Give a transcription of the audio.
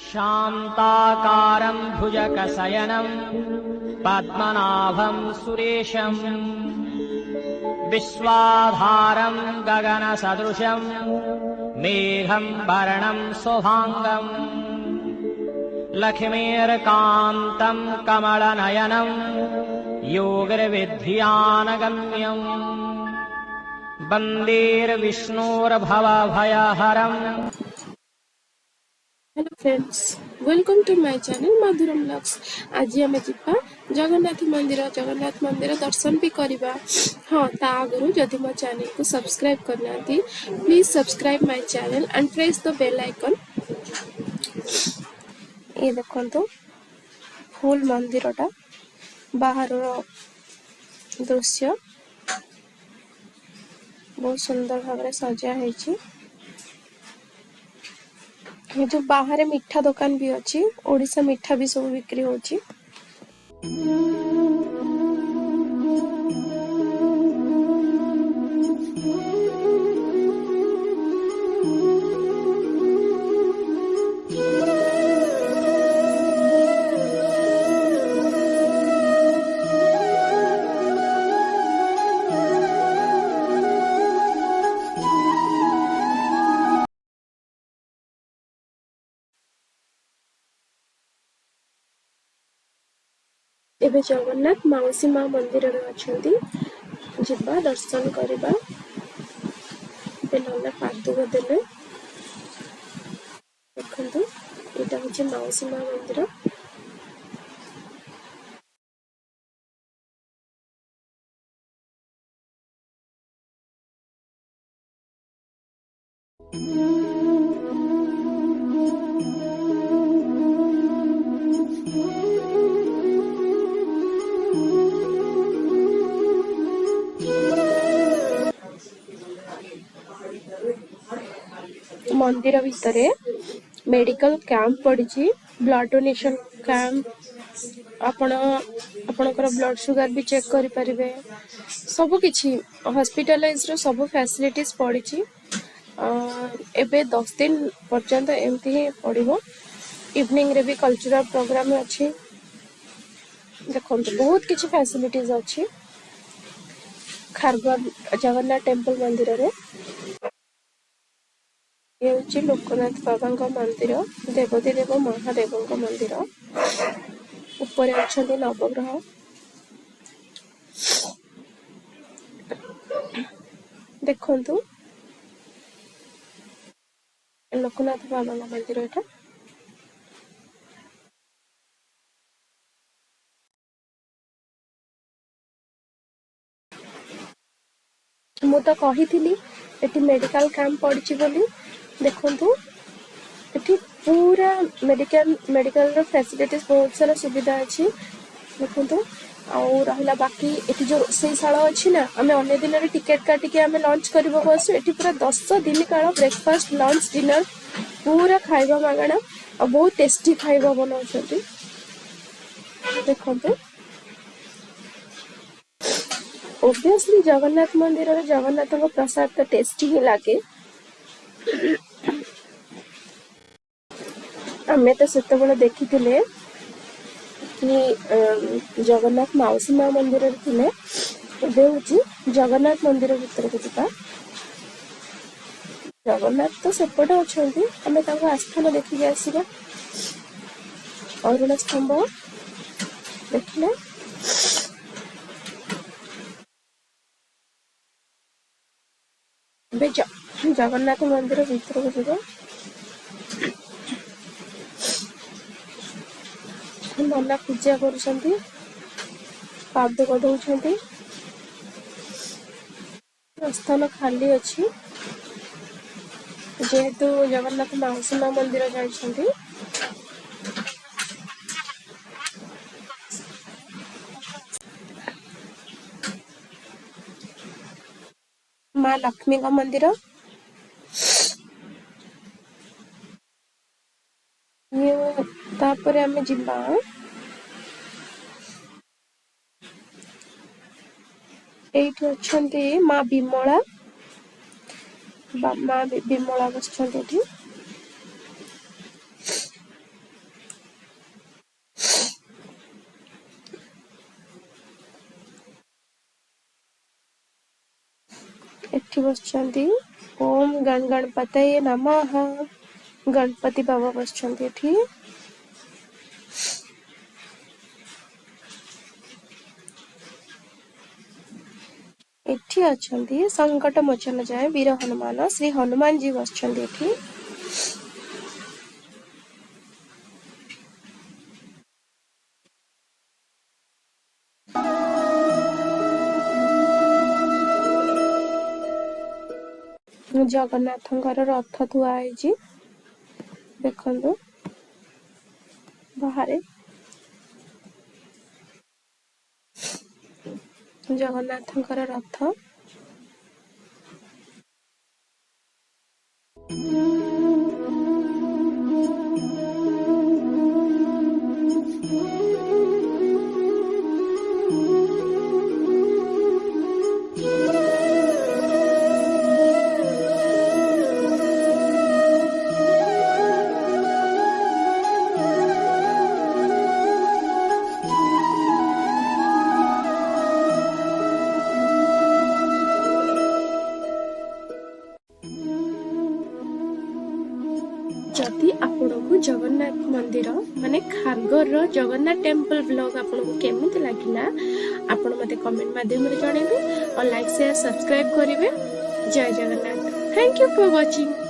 शान्ताकारं भुजगशयनं पद्मनाभं सुरेशं विश्वाधारं गगनसदृशं मेघं वर्णं शुभांगं लक्ष्मीर्कान्तं कमलनयनं योगिर्विद्यानगम्यं वन्देर्विष्णोर्भवभयहरम्। Hello friends, welcome to my channel Madhuram vlogs. आज आम जा जगन्नाथ मंदिर दर्शन भी करवा। हाँ, ता आगु जदि मो चैनल को सब्सक्राइब करना please subscribe my channel and press the bell icon. ये देखो फुल मंदिरटा बाहर दृश्य बहुत सुंदर भाव सजा है। ये जो बाहर मिठा दुकान भी अच्छी, ओडिशा मिठा भी सब बिक्री होची। एबे जगन्नाथ मौसी माँ मंदिर में अछंती, जिबा दर्शन करबा। नना पादुक देले देखंतु, एटा होचे मौसी माँ मंदिर। मंदिर भितरे मेडिकल कैंप पड़ी, ब्लड डोनेशन कैंप। आपणकर ब्लड शुगर भी चेक करि परिबे। सब किछि हॉस्पिटलाइज रो सब फैसिलिटीज पड़ी। एबे 10 दिन पर्यंत एमती ही पड़िबो। इवनिंग रे भी कल्चरल प्रोग्राम अच्छी। देखो बहुत किछि फैसिलिटीज अच्छी खारगा जगन्नाथ टेम्पल मंदिर रे। ये हूँ लोकनाथ बाबा मंदिर, देवती देव महादेव मंदिर। ऊपर अच्छा नवग्रह। देखु लोकनाथ बाबा मंदिर एटा। मु तो कही मेडिकल कैंप पड़ी बोली। देखु एटी पूरा मेडिकल फैसिलिटीज बहुत सारा सुविधा अच्छी। देखु आउ रहा बाकी एटी जो रोषेशाला अच्छी ना, आम अन्य दिन में टिकेट काटिके आम लंच करने आसू। एटी पूरा 10 दिन काल ब्रेकफास्ट लंच डिनर पूरा खाइबा मागणा और बहुत टेस्टी खाइबा बनाउछंती। देखो ओब्वियसली जगन्नाथ मंदिर रे जगन्नाथ को प्रसाद तो टेस्टी ही लगे। आमे तो सेते बेले देखी कि जगन्नाथ मौसी माँ मंदिर थे। जगन्नाथ मंदिर भीतर को जा। जगन्नाथ तो सेपटे अच्छा, आम आस्थान देखिए आसवा। अरुण स्तंभ देखिले जगन्नाथ मंदिर भीतर को जा। नना पूजा करुछंती, पादुक दउछंती। स्थान खाली अच्छी जेहेतु जगन्नाथ मौसी माँ मंदिर जाइछंती। माँ लक्ष्मी का मंदिर। तापर आम जिबा एठी अछंती माँ विमला। माँ विमला बसछंती एठी। ଏଠି ବସିଛନ୍ତି। ଓମ୍ ଗଣ ଗଣପତये ନମଃ। ଗଣପତି ବାବା ବସିଛନ୍ତି ଏଠି। ଏଠି ଅଛନ୍ତି ସଂକଟ ମୋଚନ ଯାଏ ବୀର ହନୁମାନ, ଶ୍ରୀ ହନୁମାନ ଜୀ ବସିଛନ୍ତି ଏଠି। ଜଗନ୍ନାଥଙ୍କର ରଥ ଥୁଆ ହେଇଛି ଦେଖନ୍ତୁ ବାହାରେ। ଜଗନ୍ନାଥଙ୍କର ରଥ। ଯଦି ଆପଣଙ୍କୁ ଜଗନ୍ନାଥ ମନ୍ଦିର ମାନେ ଖାରଗରର ଜଗନ୍ନାଥ ଟେମ୍ପଲ ବ୍ଲଗ ଆପଣଙ୍କୁ କେମିତି ଲାଗିଲା ଆପଣ ମୋତେ କମେଣ୍ଟ ମାଧ୍ୟମରେ ଜଣାଇବେ ଆଉ ଲାଇକ୍ ସେୟାର ସବସ୍କ୍ରାଇବ କରିବେ। ଜୟ Jagannath. Thank you for watching.